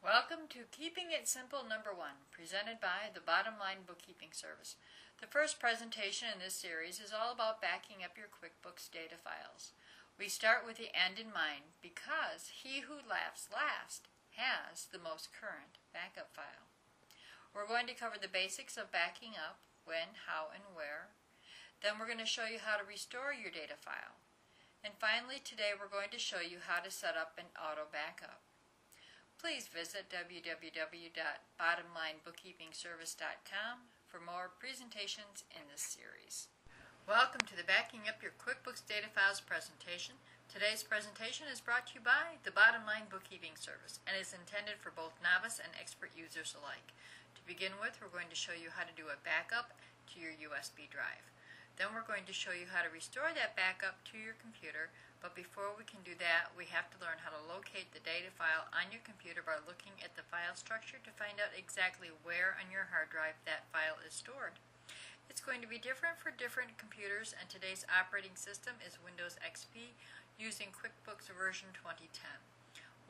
Welcome to Keeping It Simple number 1, presented by the Bottom Line Bookkeeping Service. The first presentation in this series is all about backing up your QuickBooks data files. We start with the end in mind because he who laughs last has the most current backup file. We're going to cover the basics of backing up, when, how, and where. Then we're going to show you how to restore your data file. And finally, today we're going to show you how to set up an auto backup. Please visit www.bottomlinebookkeepingservice.com for more presentations in this series. Welcome to the Backing Up Your QuickBooks Data Files presentation. Today's presentation is brought to you by the Bottom Line Bookkeeping Service and is intended for both novice and expert users alike. To begin with, we're going to show you how to do a backup to your USB drive. Then we're going to show you how to restore that backup to your computer, but before we can do that, we have to learn how to locate the data file on your computer by looking at the file structure to find out exactly where on your hard drive that file is stored. It's going to be different for different computers, and today's operating system is Windows XP using QuickBooks version 2010.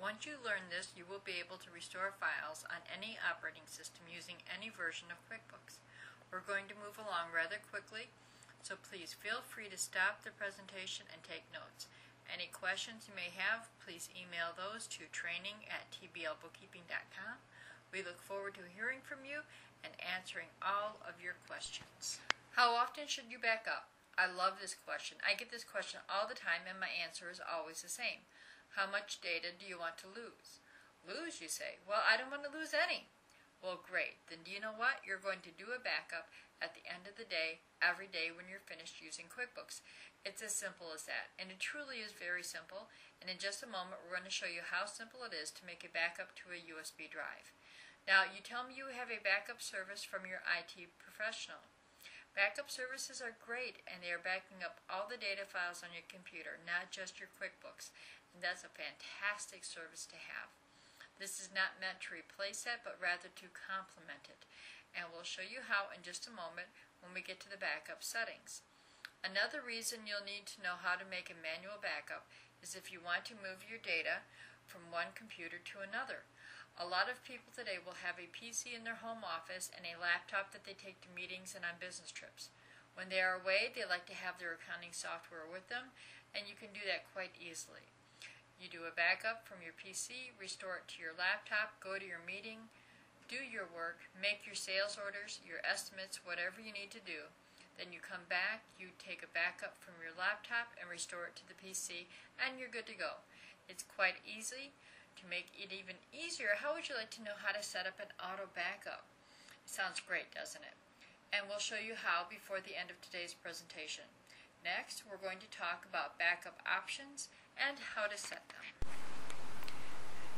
Once you learn this, you will be able to restore files on any operating system using any version of QuickBooks. We're going to move along rather quickly, so please feel free to stop the presentation and take notes. Any questions you may have, please email those to training@tblbookkeeping.com. We look forward to hearing from you and answering all of your questions. How often should you back up? I love this question. I get this question all the time and my answer is always the same. How much data do you want to lose? Lose, you say? Well, I don't want to lose any. Well, great. Then do you know what? You're going to do a backup at the end of the day, every day when you're finished using QuickBooks. It's as simple as that. And it truly is very simple. And in just a moment, we're going to show you how simple it is to make a backup to a USB drive. Now, you tell me you have a backup service from your IT professional. Backup services are great, and they are backing up all the data files on your computer, not just your QuickBooks. And that's a fantastic service to have. This is not meant to replace it, but rather to complement it. And we'll show you how in just a moment when we get to the backup settings. Another reason you'll need to know how to make a manual backup is if you want to move your data from one computer to another. A lot of people today will have a PC in their home office and a laptop that they take to meetings and on business trips. When they are away, they like to have their accounting software with them, and you can do that quite easily. You do a backup from your PC, restore it to your laptop, go to your meeting, do your work, make your sales orders, your estimates, whatever you need to do. Then you come back, you take a backup from your laptop and restore it to the PC, and you're good to go. It's quite easy. To make it even easier, how would you like to know how to set up an auto backup? It sounds great, doesn't it? And we'll show you how before the end of today's presentation. Next, we're going to talk about backup options and how to set them.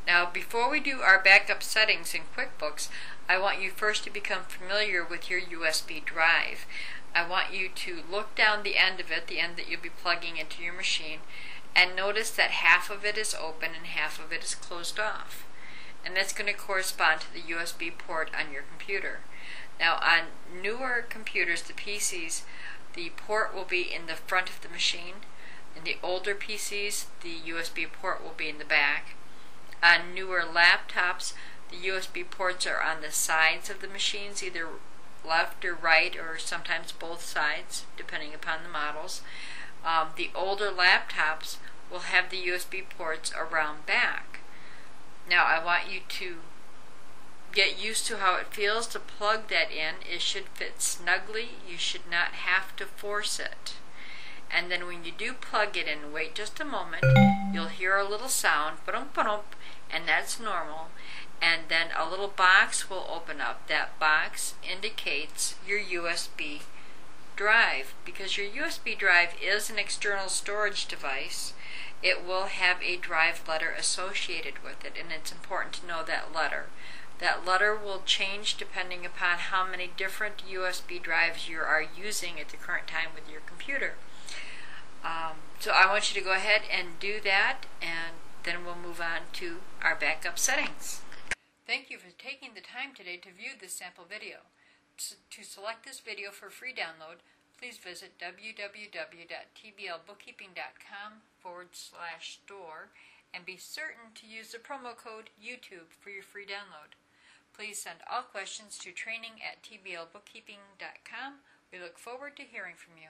Now, before we do our backup settings in QuickBooks, I want you first to become familiar with your USB drive. I want you to look down the end of it, the end that you'll be plugging into your machine, and notice that half of it is open and half of it is closed off. And that's going to correspond to the USB port on your computer. Now, on newer computers, the PCs, the port will be in the front of the machine. In the older PCs, the USB port will be in the back. On newer laptops, the USB ports are on the sides of the machines, either left or right, or sometimes both sides, depending upon the models. The older laptops will have the USB ports around back. Now, I want you to get used to how it feels to plug that in. It should fit snugly. You should not have to force it. And then when you do plug it in, wait just a moment, you'll hear a little sound, ba-dum, and that's normal. And then a little box will open up. That box indicates your USB drive. Because your USB drive is an external storage device, it will have a drive letter associated with it, and it's important to know that letter. That letter will change depending upon how many different USB drives you are using at the current time with your computer. So I want you to go ahead and do that, and then we'll move on to our backup settings. Thank you for taking the time today to view this sample video. To select this video for free download, please visit www.tblbookkeeping.com/store and be certain to use the promo code YouTube for your free download. Please send all questions to training@tblbookkeeping.com. We look forward to hearing from you.